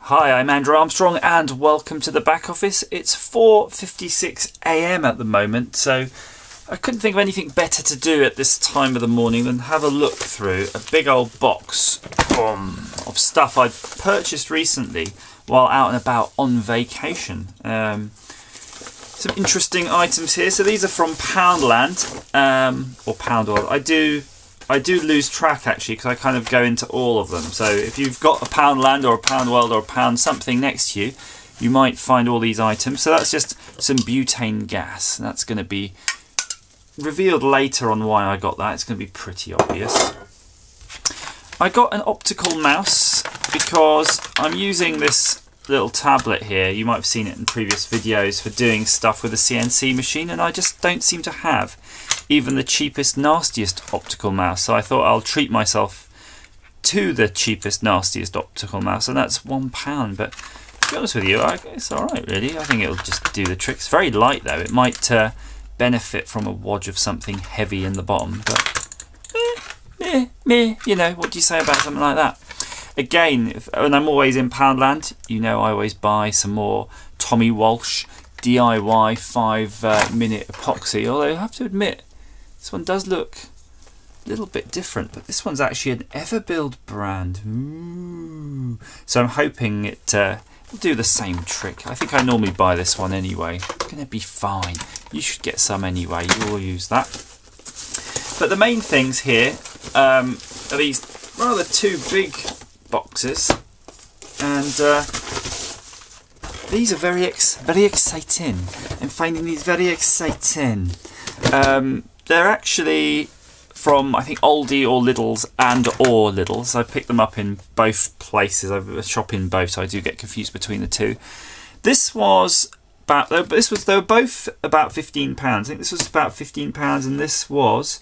Hi, I'm Andrew Armstrong and welcome to the back office. It's 4:56 AM at the moment, so I couldn't think of anything better to do at this time of the morning than have a look through a big old box of stuff I purchased recently while out and about on vacation. Some interesting items here. So these are from Poundland, or Poundworld. I do lose track actually because I kind of go into all of them. So if you've got a Poundland or a Poundworld or a Pound something next to you, you might find all these items. So that's just some butane gas. That's going to be revealed later on why I got that. It's going to be pretty obvious. I got an optical mouse because I'm using this little tablet here. You might have seen it in previous videos for doing stuff with a CNC machine, and I just don't seem to have even the cheapest, nastiest optical mouse. So I thought I'll treat myself to the cheapest, nastiest optical mouse, and that's £1. But to be honest with you, it's alright really. I think it'll just do the trick. It's very light though. It might benefit from a wodge of something heavy in the bottom, but you know, what do you say about something like that? Again, when I'm always in Poundland, you know I always buy some more Tommy Walsh DIY 5-minute epoxy, although I have to admit this one does look a little bit different, but this one's actually an Everbuild brand. Ooh. So I'm hoping it will do the same trick. I think I normally buy this one anyway. It's going to be fine. You should get some anyway. You'll use that. But the main things here are these rather two big boxes, and these are very exciting. I'm finding these very exciting. They're actually from, I think, Aldi or Lidl's or Lidl's. I picked them up in both places. I shop in both, so I do get confused between the two. This was about, they were both about £15. I think this was about £15, and this was,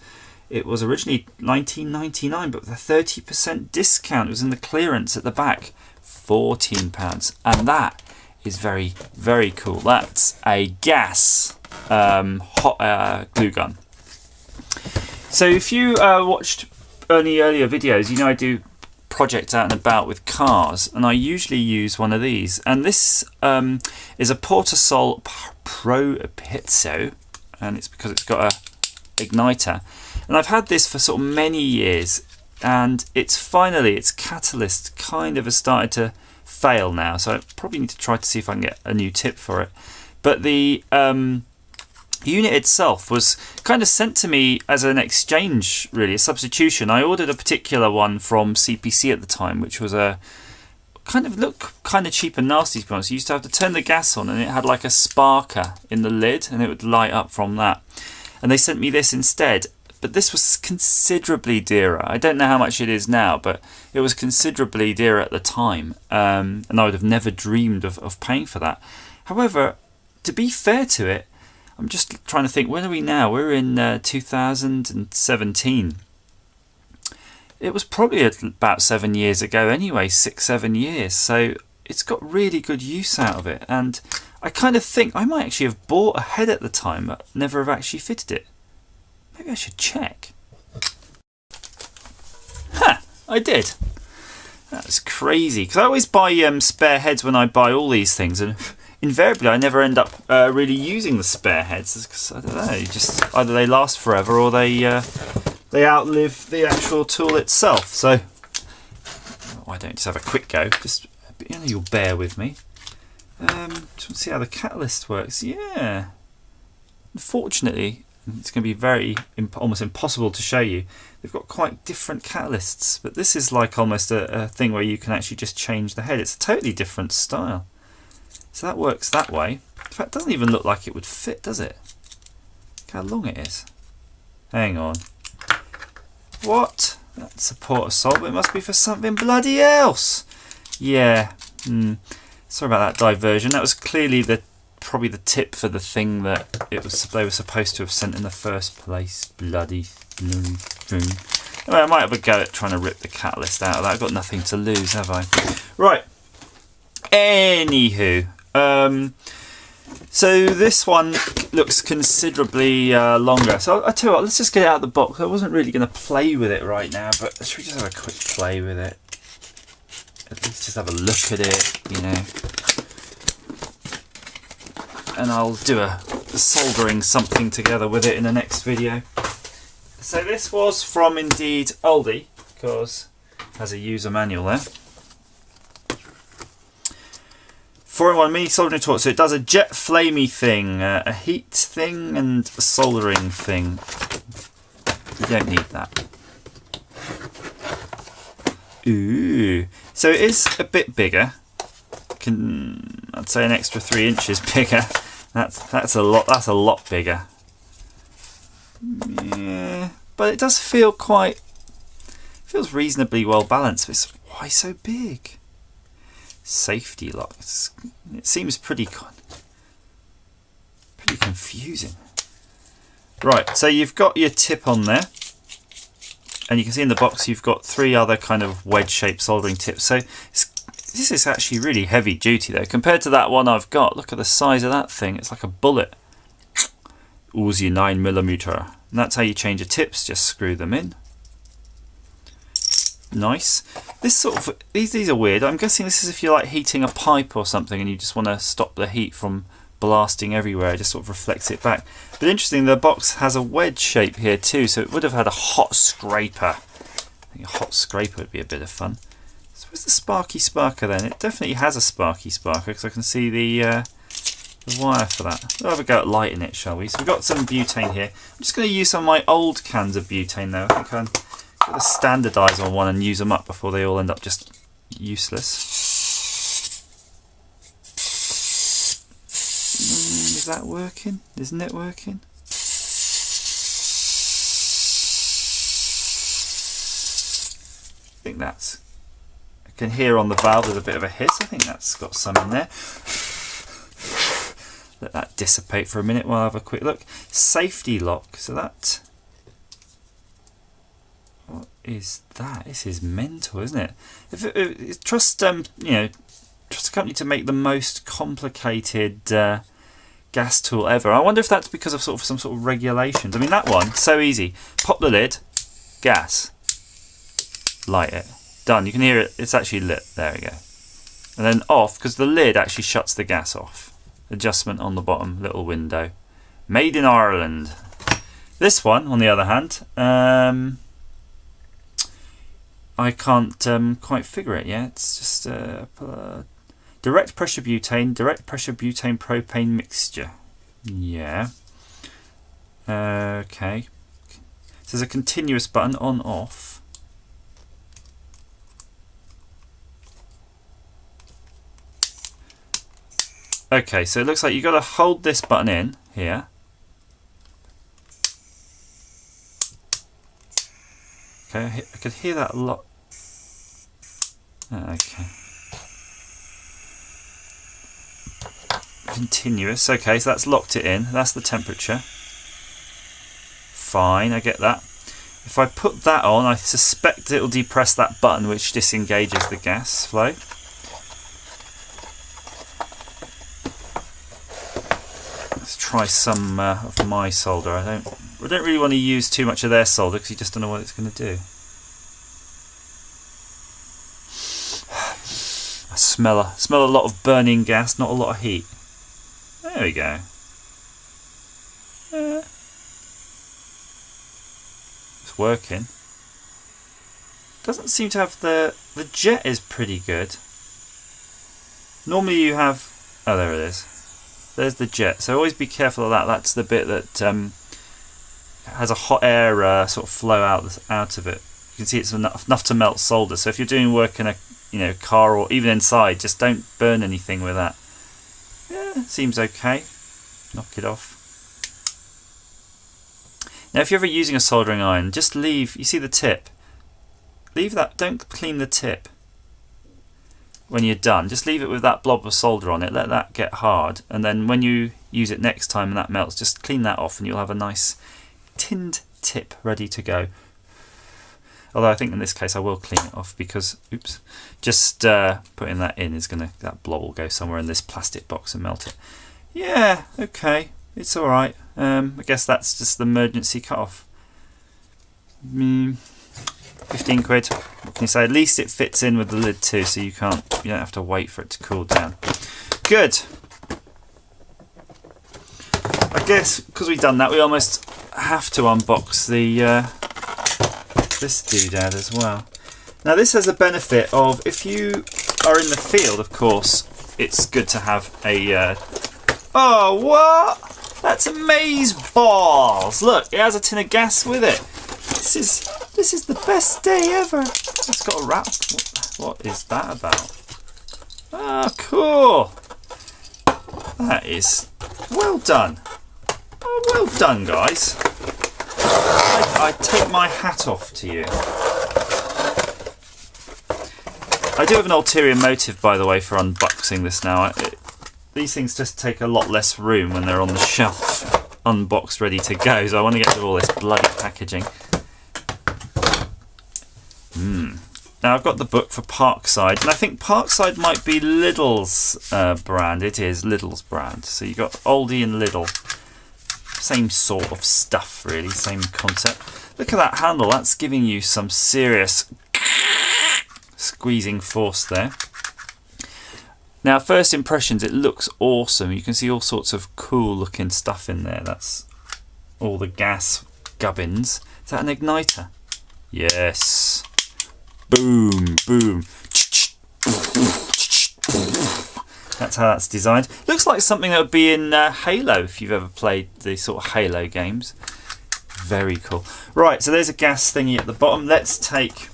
it was originally £19.99, but with a 30% discount, it was in the clearance at the back, £14, and that is very, very cool. That's a gas hot glue gun. So if you watched any earlier videos, you know I do projects out and about with cars, and I usually use one of these. And this is a Portasol Pro Pizzo, and it's because it's got a igniter. And I've had this for sort of many years, and its catalyst kind of has started to fail now, so I probably need to try to see if I can get a new tip for it. But the unit itself was kind of sent to me as an exchange, really, a substitution. I ordered a particular one from CPC at the time, which was a kind of cheap and nasty, to be honest. You used to have to turn the gas on, and it had like a sparker in the lid, and it would light up from that. And they sent me this instead. But this was considerably dearer. I don't know how much it is now, but it was considerably dearer at the time. And I would have never dreamed of paying for that. However, to be fair to it, I'm just trying to think, when are we now? We're in 2017. It was probably about 7 years ago anyway, 6-7 years. So it's got really good use out of it. And I kind of think I might actually have bought a head at the time, but never have actually fitted it. Maybe I should check. I did. That's crazy, because I always buy spare heads when I buy all these things, and invariably I never end up really using the spare heads, because I don't know, just either they last forever or they outlive the actual tool itself. So why don't just have a quick go? Just, you know, you'll bear with me. Just want to see how the catalyst works. Yeah. Unfortunately, it's going to be almost impossible to show you. They've got quite different catalysts, but this is like almost a thing where you can actually just change the head. It's a totally different style. So that works that way. In fact, it doesn't even look like it would fit, does it? Look how long it is. Hang on. What? That's a Portasol, but it must be for something bloody else. Yeah. Sorry about that diversion. That was clearly probably the tip for the thing that they were supposed to have sent in the first place. Bloody thing. Anyway, I might have a go at trying to rip the catalyst out of that. I've got nothing to lose, have I? Right. Anywho, so this one looks considerably longer. So I'll tell you what, let's just get it out of the box. I wasn't really going to play with it right now, but should we just have a quick play with it? at least just have a look at it, you know. And I'll do a soldering something together with it in the next video. So this was from Indeed Aldi, because it has a user manual there. 4-in-1 mini soldering tool. So it does a jet flamey thing, a heat thing, and a soldering thing. You don't need that. Ooh, so it is a bit bigger. I'd say an extra 3 inches bigger. That's a lot. That's a lot bigger. Yeah, but it does feel feels reasonably well balanced. But why so big? Safety lock. It seems pretty confusing. Right, so you've got your tip on there, and you can see in the box you've got 3 other kind of wedge-shaped soldering tips. So this is actually really heavy duty though, compared to that one I've got. Look at the size of that thing, it's like a bullet. Uzi 9mm. And that's how you change your tips, just screw them in. Nice. This sort of, these are weird. I'm guessing this is if you're like heating a pipe or something and you just want to stop the heat from blasting everywhere. It just sort of reflects it back. But interesting, the box has a wedge shape here too, so it would have had a hot scraper. I think a hot scraper would be a bit of fun. Where's the sparky sparker then? It definitely has a sparky sparker because I can see the wire for that. We'll have a go at lighting it, shall we? So we've got some butane here. I'm just going to use some of my old cans of butane though. I think I'm going to standardise on one and use them up before they all end up just useless. Is that working? Isn't it working? I think that's... I can hear on the valve there's a bit of a hiss. I think that's got some in there. Let that dissipate for a minute while I have a quick look. Safety lock. So that... What is that? This is mental, isn't it? Trust trust a company to make the most complicated gas tool ever. I wonder if that's because of some sort of regulations. I mean, that one, so easy. Pop the lid, gas, light it. Done. You can hear it. It's actually lit. There we go. And then off, because the lid actually shuts the gas off. Adjustment on the bottom, little window. Made in Ireland. This one, on the other hand, I can't quite figure it yet. It's just direct pressure butane propane mixture. Yeah. Okay. So there's a continuous button on off. Okay, so it looks like you've got to hold this button in here. Okay, I could hear that a lot. Okay. Continuous. Okay, so that's locked it in. That's the temperature. Fine, I get that. If I put that on, I suspect it'll depress that button which disengages the gas flow. Let's try some of my solder. I don't really want to use too much of their solder because you just don't know what it's going to do. I smell a lot of burning gas, not a lot of heat. There we go. It's working. Doesn't seem to have the jet is pretty good. Normally you have, oh there it is. There's the jet, so always be careful of that. That's the bit that has a hot air sort of flow out of it. You can see it's enough to melt solder. So if you're doing work in a car or even inside, just don't burn anything with that. Yeah, seems okay. Knock it off. Now, if you're ever using a soldering iron, just leave. You see the tip? Leave that. Don't clean the tip. When you're done, just leave it with that blob of solder on it, let that get hard, and then when you use it next time and that melts, just clean that off and you'll have a nice tinned tip ready to go. Although I think in this case I will clean it off because, oops, just putting that in is going to, that blob will go somewhere in this plastic box and melt it. Yeah, okay, it's alright. I guess that's just the emergency cut-off. 15 quid. What can you say? At least it fits in with the lid too, so you don't have to wait for it to cool down. Good. I guess because we've done that, we almost have to unbox the this doodad as well. Now this has a benefit of, if you are in the field, of course, it's good to have a... oh, what? That's amaze balls! Look, it has a tin of gas with it. This is the best day ever. It's got a wrap. What is that about? Ah, cool. That is well done. Oh, well done, guys. I take my hat off to you. I do have an ulterior motive, by the way, for unboxing this now. These things just take a lot less room when they're on the shelf, unboxed, ready to go. So I want to get rid of all this bloody packaging. Now I've got the book for Parkside, and I think Parkside might be Lidl's brand. It is Lidl's brand. So you've got Aldi and Lidl. Same sort of stuff, really, same concept. Look at that handle, that's giving you some serious squeezing force there. Now, first impressions, it looks awesome. You can see all sorts of cool looking stuff in there. That's all the gas gubbins. Is that an igniter? Yes. Boom, boom. That's how that's designed. Looks like something that would be in Halo, if you've ever played the sort of Halo games. Very cool. Right, so there's a gas thingy at the bottom. Let's take...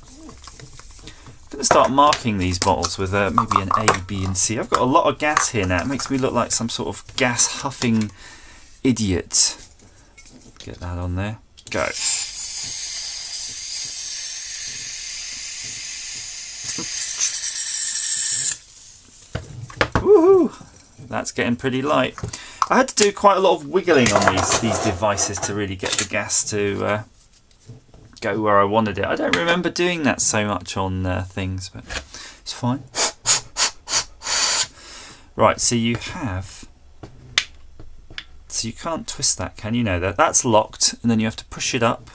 I'm going to start marking these bottles with maybe an A, B and C. I've got a lot of gas here now. It makes me look like some sort of gas huffing idiot. Get that on there. Go. Woohoo! That's getting pretty light. I had to do quite a lot of wiggling on these devices to really get the gas to go where I wanted it. I don't remember doing that so much on things, but it's fine. Right, so you have... So you can't twist that, can you? Know that? That's locked, and then you have to push it up.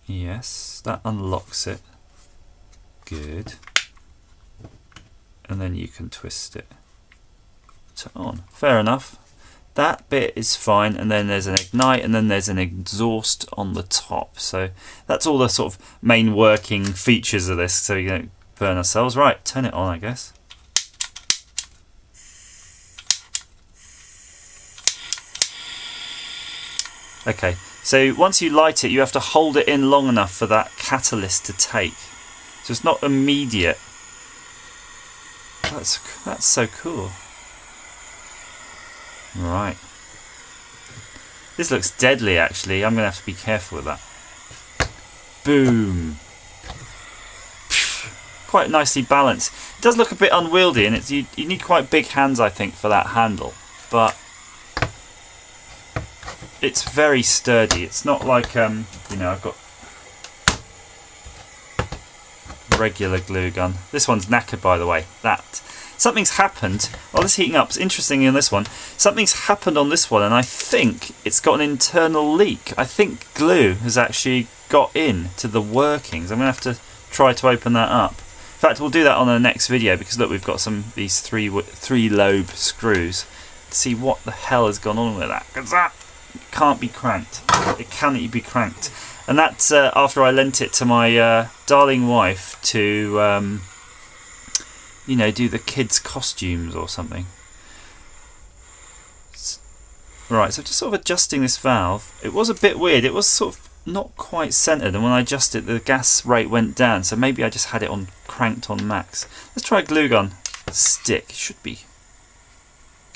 Yes, that unlocks it. Good. And then you can twist it to on. Fair enough. That bit is fine, and then there's an ignite, and then there's an exhaust on the top. So that's all the sort of main working features of this, so you don't burn ourselves. Right, turn it on, I guess. Okay, so once you light it, you have to hold it in long enough for that catalyst to take. So it's not immediate. That's so cool. Right. This looks deadly, actually. I'm going to have to be careful with that. Boom. Quite nicely balanced. It does look a bit unwieldy, and you need quite big hands, I think, for that handle. But it's very sturdy. It's not like, I've got regular glue gun. This one's knackered, by the way. Something's happened. Well, this heating up's interesting in this one. Something's happened on this one, and I think it's got an internal leak. I think glue has actually got in to the workings. I'm going to have to try to open that up. In fact, we'll do that on the next video, because look, we've got these three lobe screws. Let's see what the hell has gone on with that, because that can't be cranked. It cannot be cranked. And that's after I lent it to my darling wife to... do the kids' costumes or something. Right, so just sort of adjusting this valve. It was a bit weird. It was sort of not quite centered, and when I adjusted it, the gas rate went down. So maybe I just had it on cranked on max. Let's try a glue gun stick. It should be.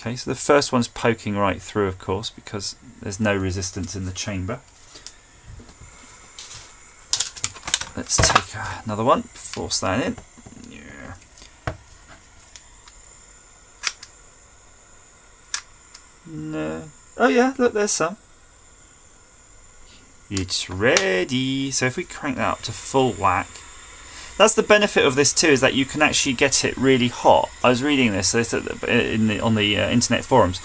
Okay, so the first one's poking right through, of course, because there's no resistance in the chamber. Let's take another one. Force that in. No. Oh yeah, look, there's some. It's ready. So if we crank that up to full whack, that's the benefit of this too, is that you can actually get it really hot. I was reading this on the internet forums.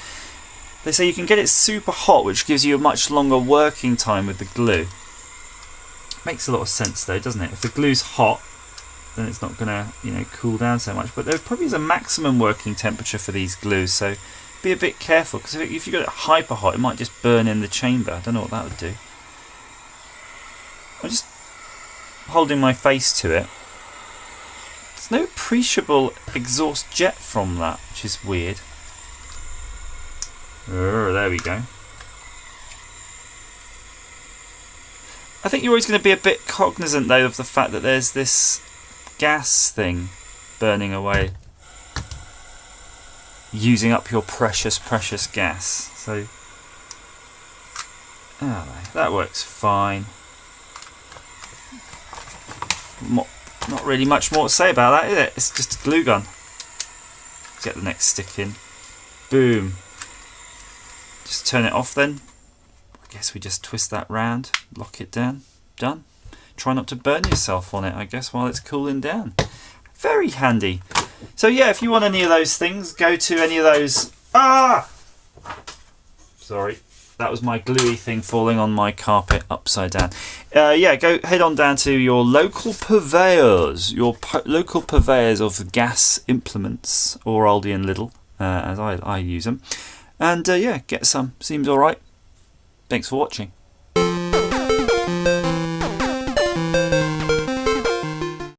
They say you can get it super hot, which gives you a much longer working time with the glue. Makes a lot of sense though, doesn't it? If the glue's hot, then it's not gonna, you know, cool down so much. But there probably is a maximum working temperature for these glues, so be a bit careful, because if you got it hyper hot, it might just burn in the chamber. I don't know what that would do. I'm just holding my face to it. There's no appreciable exhaust jet from that, which is weird. There we go. I think you're always going to be a bit cognizant though of the fact that there's this gas thing burning away, using up your precious gas. So that works fine. Not really much more to say about that, is it? It's just a glue gun. Get the next stick in. Boom. Just turn it off then. I guess we just twist that round, lock it down. Done. Try not to burn yourself on it, I guess, while it's cooling down. Very handy. So yeah, if you want any of those things, go to any of those... Sorry. That was my gluey thing falling on my carpet upside down. Yeah, go head on down to your local purveyors, local purveyors of gas implements, or Aldi and Lidl, as I use them. And yeah, get some. Seems all right. Thanks for watching.